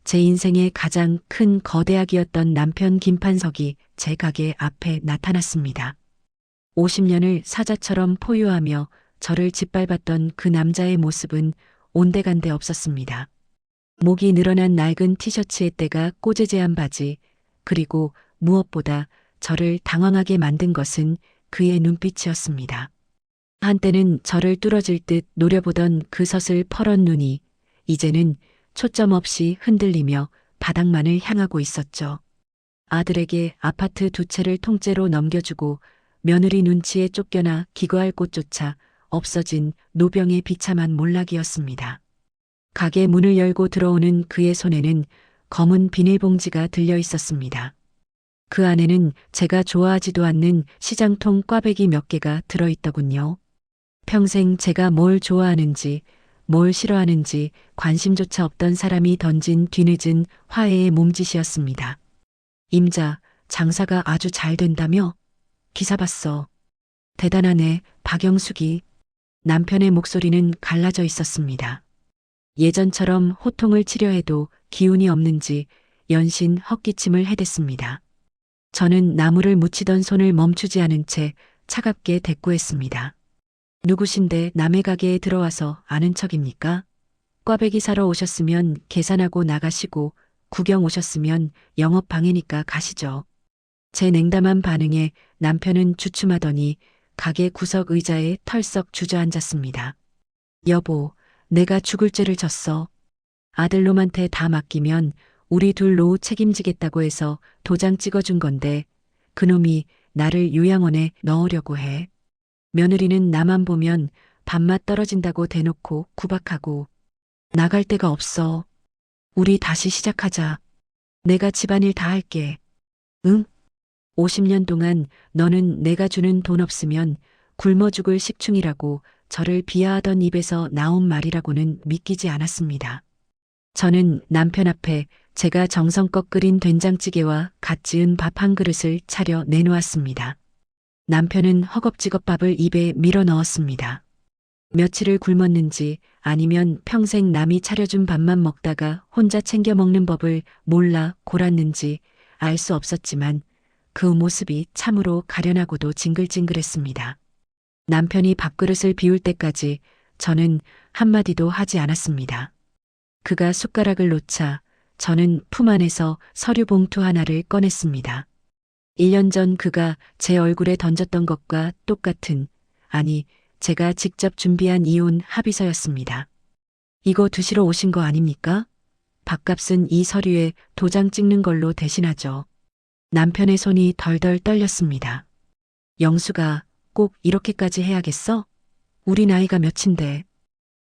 제 인생의 가장 큰 거대악이었던 남편 김판석이 제 가게 앞에 나타났습니다. 50년을 사자처럼 포효하며 저를 짓밟았던 그 남자의 모습은 온데간데 없었습니다. 목이 늘어난 낡은 티셔츠의 때가 꼬재재한 바지, 그리고 무엇보다 저를 당황하게 만든 것은 그의 눈빛이었습니다. 한때는 저를 뚫어질 듯 노려보던 그 서슬 퍼런 눈이 이제는 초점 없이 흔들리며 바닥만을 향하고 있었죠. 아들에게 아파트 2채를 통째로 넘겨주고 며느리 눈치에 쫓겨나 기거할 곳조차 없어진 노병의 비참한 몰락이었습니다. 가게 문을 열고 들어오는 그의 손에는 검은 비닐봉지가 들려 있었습니다. 그 안에는 제가 좋아하지도 않는 시장통 꽈배기 몇 개가 들어있더군요. 평생 제가 뭘 좋아하는지 뭘 싫어하는지 관심조차 없던 사람이 던진 뒤늦은 화해의 몸짓이었습니다. 임자, 장사가 아주 잘 된다며? 기사 봤어. 대단하네, 박영숙이. 남편의 목소리는 갈라져 있었습니다. 예전처럼 호통을 치려 해도 기운이 없는지 연신 헛기침을 해댔습니다. 저는 나무를 묻히던 손을 멈추지 않은 채 차갑게 대꾸했습니다. 누구신데 남의 가게에 들어와서 아는 척입니까? 꽈배기 사러 오셨으면 계산하고 나가시고 구경 오셨으면 영업 방해니까 가시죠. 제 냉담한 반응에 남편은 주춤하더니 가게 구석 의자에 털썩 주저앉았습니다. 여보, 내가 죽을 죄를 졌어. 아들놈한테 다 맡기면 우리 둘 노후 책임지겠다고 해서 도장 찍어준 건데 그놈이 나를 요양원에 넣으려고 해. 며느리는 나만 보면 밥맛 떨어진다고 대놓고 구박하고 나갈 데가 없어. 우리 다시 시작하자. 내가 집안일 다 할게. 응? 50년 동안 너는 내가 주는 돈 없으면 굶어 죽을 식충이라고 저를 비하하던 입에서 나온 말이라고는 믿기지 않았습니다. 저는 남편 앞에 제가 정성껏 끓인 된장찌개와 갓 지은 밥 한 그릇을 차려 내놓았습니다. 남편은 허겁지겁 밥을 입에 밀어 넣었습니다. 며칠을 굶었는지 아니면 평생 남이 차려준 밥만 먹다가 혼자 챙겨 먹는 법을 몰라 골았는지 알 수 없었지만 그 모습이 참으로 가련하고도 징글징글했습니다. 남편이 밥그릇을 비울 때까지 저는 한마디도 하지 않았습니다. 그가 숟가락을 놓자 저는 품 안에서 서류 봉투 하나를 꺼냈습니다. 1년 전 그가 제 얼굴에 던졌던 것과 똑같은, 아니, 제가 직접 준비한 이혼 합의서였습니다. 이거 드시러 오신 거 아닙니까? 밥값은 이 서류에 도장 찍는 걸로 대신하죠. 남편의 손이 덜덜 떨렸습니다. 영수가 꼭 이렇게까지 해야겠어? 우리 나이가 몇인데.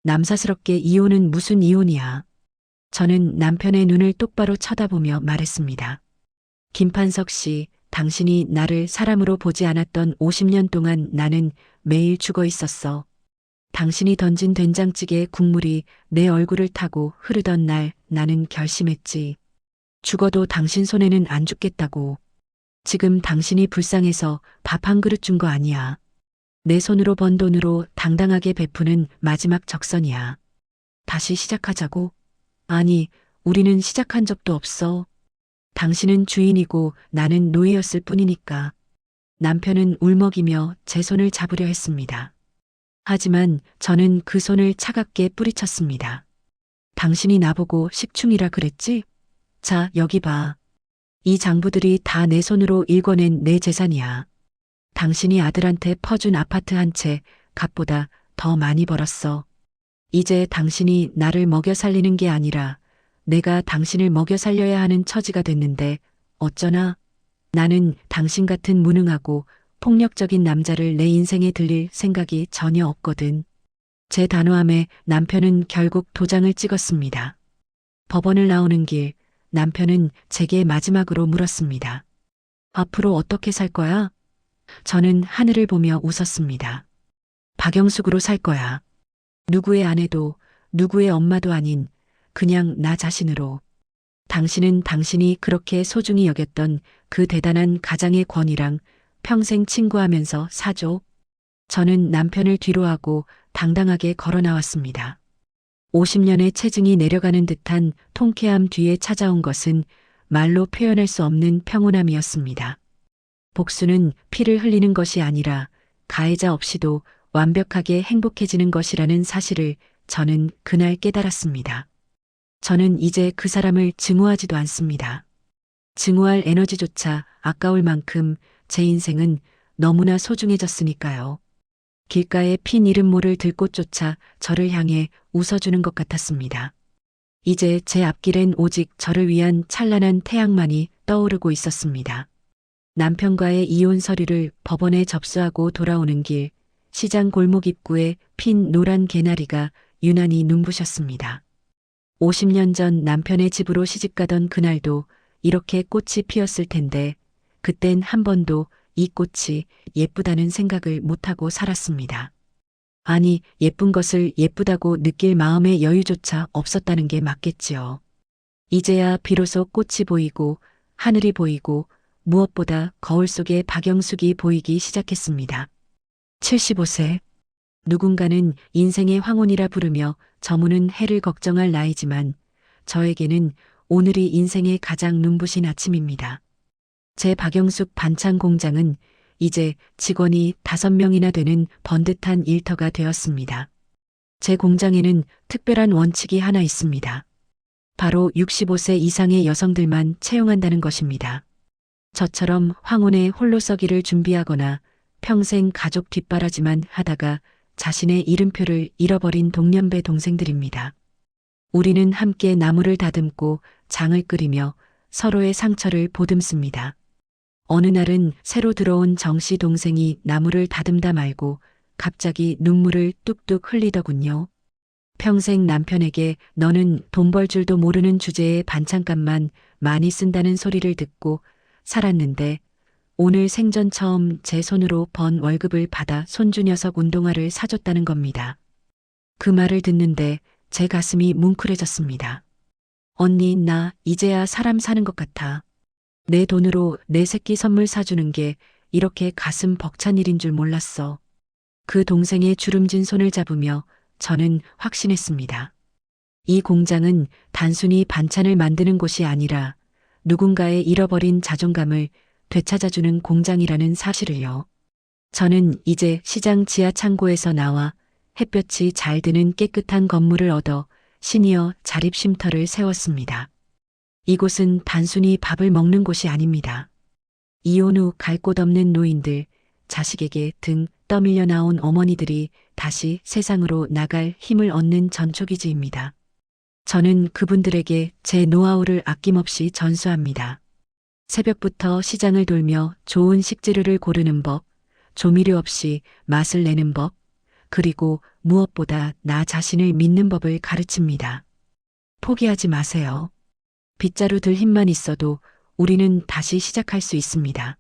남사스럽게 이혼은 무슨 이혼이야. 저는 남편의 눈을 똑바로 쳐다보며 말했습니다. 김판석 씨, 당신이 나를 사람으로 보지 않았던 50년 동안 나는 매일 죽어 있었어. 당신이 던진 된장찌개 국물이 내 얼굴을 타고 흐르던 날 나는 결심했지. 죽어도 당신 손에는 안 죽겠다고. 지금 당신이 불쌍해서 밥 한 그릇 준 거 아니야. 내 손으로 번 돈으로 당당하게 베푸는 마지막 적선이야. 다시 시작하자고? 아니, 우리는 시작한 적도 없어. 당신은 주인이고 나는 노예였을 뿐이니까. 남편은 울먹이며 제 손을 잡으려 했습니다. 하지만 저는 그 손을 차갑게 뿌리쳤습니다. 당신이 나보고 식충이라 그랬지? 자, 여기 봐. 이 장부들이 다 내 손으로 일궈낸 내 재산이야. 당신이 아들한테 퍼준 아파트 한 채 값보다 더 많이 벌었어. 이제 당신이 나를 먹여 살리는 게 아니라 내가 당신을 먹여 살려야 하는 처지가 됐는데 어쩌나? 나는 당신 같은 무능하고 폭력적인 남자를 내 인생에 들릴 생각이 전혀 없거든. 제 단호함에 남편은 결국 도장을 찍었습니다. 법원을 나오는 길, 남편은 제게 마지막으로 물었습니다. 앞으로 어떻게 살 거야? 저는 하늘을 보며 웃었습니다. 박영숙으로 살 거야. 누구의 아내도 누구의 엄마도 아닌 그냥 나 자신으로. 당신은 당신이 그렇게 소중히 여겼던 그 대단한 가장의 권위랑 평생 친구하면서 사줘. 저는 남편을 뒤로하고 당당하게 걸어 나왔습니다. 50년의 체증이 내려가는 듯한 통쾌함 뒤에 찾아온 것은 말로 표현할 수 없는 평온함이었습니다. 복수는 피를 흘리는 것이 아니라 가해자 없이도 완벽하게 행복해지는 것이라는 사실을 저는 그날 깨달았습니다. 저는 이제 그 사람을 증오하지도 않습니다. 증오할 에너지조차 아까울 만큼 제 인생은 너무나 소중해졌으니까요. 길가에 핀 이름 모를 들꽃조차 저를 향해 웃어주는 것 같았습니다. 이제 제 앞길엔 오직 저를 위한 찬란한 태양만이 떠오르고 있었습니다. 남편과의 이혼 서류를 법원에 접수하고 돌아오는 길, 시장 골목 입구에 핀 노란 개나리가 유난히 눈부셨습니다. 50년 전 남편의 집으로 시집가던 그날도 이렇게 꽃이 피었을 텐데 그땐 한 번도 이 꽃이 예쁘다는 생각을 못하고 살았습니다. 아니, 예쁜 것을 예쁘다고 느낄 마음의 여유조차 없었다는 게 맞겠지요. 이제야 비로소 꽃이 보이고 하늘이 보이고 무엇보다 거울 속에 박영숙이 보이기 시작했습니다. 75세. 누군가는 인생의 황혼이라 부르며 저무는 해를 걱정할 나이지만 저에게는 오늘이 인생의 가장 눈부신 아침입니다. 제 박영숙 반찬 공장은 이제 직원이 5명이나 되는 번듯한 일터가 되었습니다. 제 공장에는 특별한 원칙이 하나 있습니다. 바로 65세 이상의 여성들만 채용한다는 것입니다. 저처럼 황혼의 홀로 서기를 준비하거나 평생 가족 뒷바라지만 하다가 자신의 이름표를 잃어버린 동년배 동생들입니다. 우리는 함께 나무를 다듬고 장을 끓이며 서로의 상처를 보듬습니다. 어느 날은 새로 들어온 정씨 동생이 나무를 다듬다 말고 갑자기 눈물을 뚝뚝 흘리더군요. 평생 남편에게 너는 돈 벌 줄도 모르는 주제에 반찬값만 많이 쓴다는 소리를 듣고 살았는데 오늘 생전 처음 제 손으로 번 월급을 받아 손주 녀석 운동화를 사줬다는 겁니다. 그 말을 듣는데 제 가슴이 뭉클해졌습니다. 언니, 나 이제야 사람 사는 것 같아. 내 돈으로 내 새끼 선물 사주는 게 이렇게 가슴 벅찬 일인 줄 몰랐어. 그 동생의 주름진 손을 잡으며 저는 확신했습니다. 이 공장은 단순히 반찬을 만드는 곳이 아니라 누군가의 잃어버린 자존감을 되찾아주는 공장이라는 사실을요. 저는 이제 시장 지하 창고에서 나와 햇볕이 잘 드는 깨끗한 건물을 얻어 시니어 자립쉼터를 세웠습니다. 이곳은 단순히 밥을 먹는 곳이 아닙니다. 이혼 후 갈 곳 없는 노인들, 자식에게 등 떠밀려 나온 어머니들이 다시 세상으로 나갈 힘을 얻는 전초기지입니다. 저는 그분들에게 제 노하우를 아낌없이 전수합니다. 새벽부터 시장을 돌며 좋은 식재료를 고르는 법, 조미료 없이 맛을 내는 법, 그리고 무엇보다 나 자신을 믿는 법을 가르칩니다. 포기하지 마세요. 빗자루 들 힘만 있어도 우리는 다시 시작할 수 있습니다.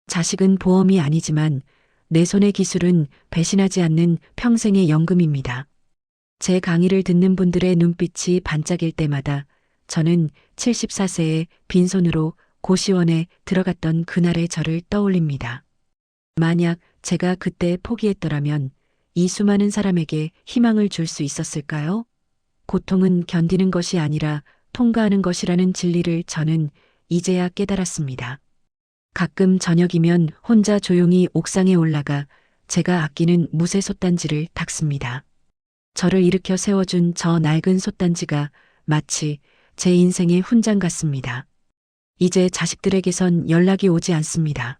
자식은 보험이 아니지만 내 손의 기술은 배신하지 않는 평생의 연금입니다. 제 강의를 듣는 분들의 눈빛이 반짝일 때마다 저는 74세의 빈손으로 고시원에 들어갔던 그날의 저를 떠올립니다. 만약 제가 그때 포기했더라면 이 수많은 사람에게 희망을 줄 수 있었을까요? 고통은 견디는 것이 아니라 통과하는 것이라는 진리를 저는 이제야 깨달았습니다. 가끔 저녁이면 혼자 조용히 옥상에 올라가 제가 아끼는 무쇠 솥단지를 닦습니다. 저를 일으켜 세워준 저 낡은 솥단지가 마치 제 인생의 훈장 같습니다. 이제 자식들에게선 연락이 오지 않습니다.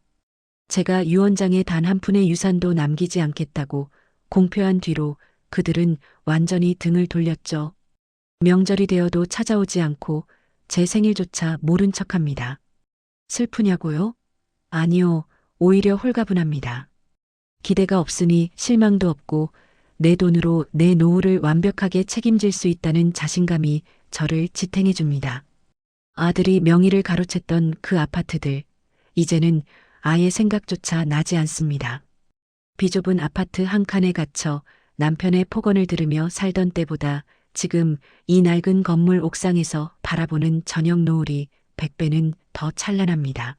제가 유언장에 단 한 푼의 유산도 남기지 않겠다고 공표한 뒤로 그들은 완전히 등을 돌렸죠. 명절이 되어도 찾아오지 않고 제 생일조차 모른 척합니다. 슬프냐고요? 아니요, 오히려 홀가분합니다. 기대가 없으니 실망도 없고 내 돈으로 내 노후를 완벽하게 책임질 수 있다는 자신감이 저를 지탱해 줍니다. 아들이 명의를 가로챘던 그 아파트들, 이제는 아예 생각조차 나지 않습니다. 비좁은 아파트 한 칸에 갇혀 남편의 폭언을 들으며 살던 때보다 지금 이 낡은 건물 옥상에서 바라보는 저녁 노을이 100배는 더 찬란합니다.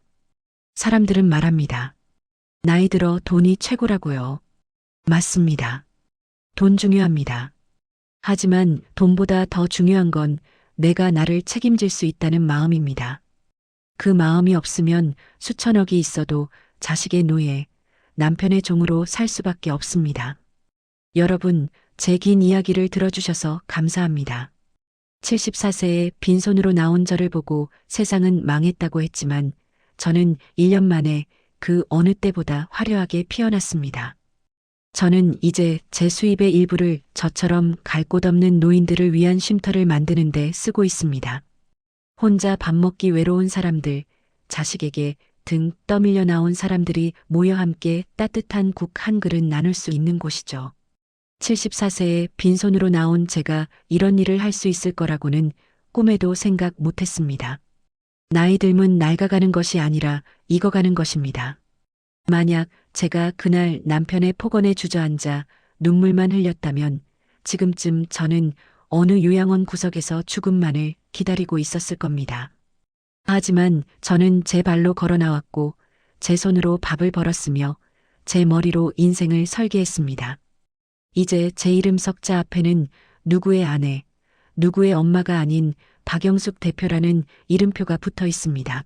사람들은 말합니다. 나이 들어 돈이 최고라고요. 맞습니다. 돈 중요합니다. 하지만 돈보다 더 중요한 건 내가 나를 책임질 수 있다는 마음입니다. 그 마음이 없으면 수천억이 있어도 자식의 노예, 남편의 종으로 살 수밖에 없습니다. 여러분, 제 긴 이야기를 들어주셔서 감사합니다. 74세에 빈손으로 나온 저를 보고 세상은 망했다고 했지만 저는 1년 만에 그 어느 때보다 화려하게 피어났습니다. 저는 이제 제 수입의 일부를 저처럼 갈 곳 없는 노인들을 위한 쉼터를 만드는 데 쓰고 있습니다. 혼자 밥 먹기 외로운 사람들, 자식에게 등 떠밀려 나온 사람들이 모여 함께 따뜻한 국 한 그릇 나눌 수 있는 곳이죠. 74세에 빈손으로 나온 제가 이런 일을 할 수 있을 거라고는 꿈에도 생각 못했습니다. 나이 들면 낡아가는 것이 아니라 익어가는 것입니다. 만약 제가 그날 남편의 폭언에 주저앉아 눈물만 흘렸다면 지금쯤 저는 어느 요양원 구석에서 죽음만을 기다리고 있었을 겁니다. 하지만 저는 제 발로 걸어 나왔고 제 손으로 밥을 벌었으며 제 머리로 인생을 설계했습니다. 이제 제 이름 석자 앞에는 누구의 아내, 누구의 엄마가 아닌 박영숙 대표라는 이름표가 붙어 있습니다.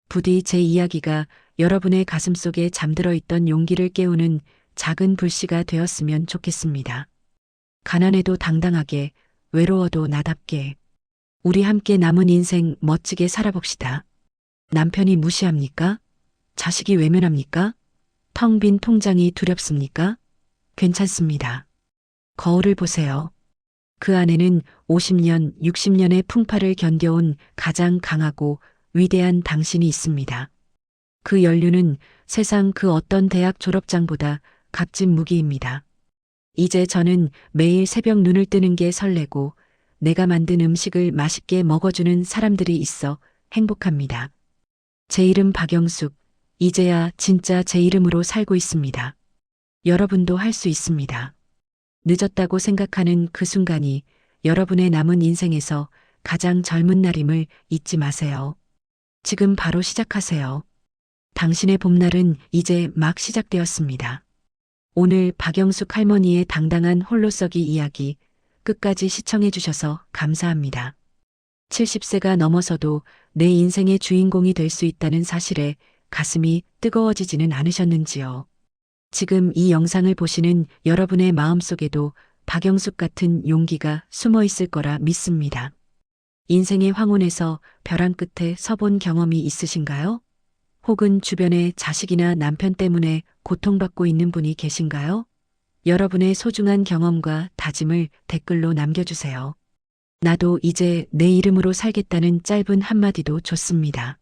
부디 제 이야기가 여러분의 가슴속에 잠들어 있던 용기를 깨우는 작은 불씨가 되었으면 좋겠습니다. 가난해도 당당하게, 외로워도 나답게. 우리 함께 남은 인생 멋지게 살아봅시다. 남편이 무시합니까? 자식이 외면합니까? 텅 빈 통장이 두렵습니까? 괜찮습니다. 거울을 보세요. 그 안에는 50년, 60년의 풍파를 견뎌온 가장 강하고 위대한 당신이 있습니다. 그 연륜은 세상 그 어떤 대학 졸업장보다 값진 무기입니다. 이제 저는 매일 새벽 눈을 뜨는 게 설레고 내가 만든 음식을 맛있게 먹어주는 사람들이 있어 행복합니다. 제 이름 박영숙, 이제야 진짜 제 이름으로 살고 있습니다. 여러분도 할 수 있습니다. 늦었다고 생각하는 그 순간이 여러분의 남은 인생에서 가장 젊은 날임을 잊지 마세요. 지금 바로 시작하세요. 당신의 봄날은 이제 막 시작되었습니다. 오늘 박영숙 할머니의 당당한 홀로서기 이야기 끝까지 시청해 주셔서 감사합니다. 70세가 넘어서도 내 인생의 주인공이 될 수 있다는 사실에 가슴이 뜨거워지지는 않으셨는지요. 지금 이 영상을 보시는 여러분의 마음속에도 박영숙 같은 용기가 숨어 있을 거라 믿습니다. 인생의 황혼에서 벼랑 끝에 서본 경험이 있으신가요? 혹은 주변에 자식이나 남편 때문에 고통받고 있는 분이 계신가요? 여러분의 소중한 경험과 다짐을 댓글로 남겨주세요. 나도 이제 내 이름으로 살겠다는 짧은 한마디도 좋습니다.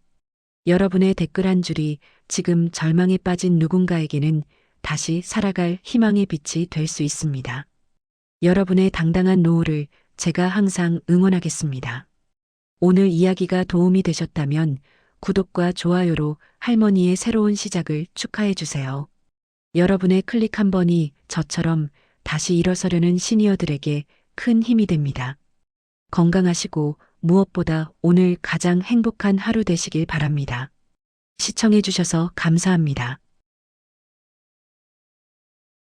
여러분의 댓글 한 줄이 지금 절망에 빠진 누군가에게는 다시 살아갈 희망의 빛이 될 수 있습니다. 여러분의 당당한 노후를 제가 항상 응원하겠습니다. 오늘 이야기가 도움이 되셨다면 구독과 좋아요로 할머니의 새로운 시작을 축하해 주세요. 여러분의 클릭 한 번이 저처럼 다시 일어서려는 시니어들에게 큰 힘이 됩니다. 건강하시고 무엇보다 오늘 가장 행복한 하루 되시길 바랍니다. 시청해 주셔서 감사합니다.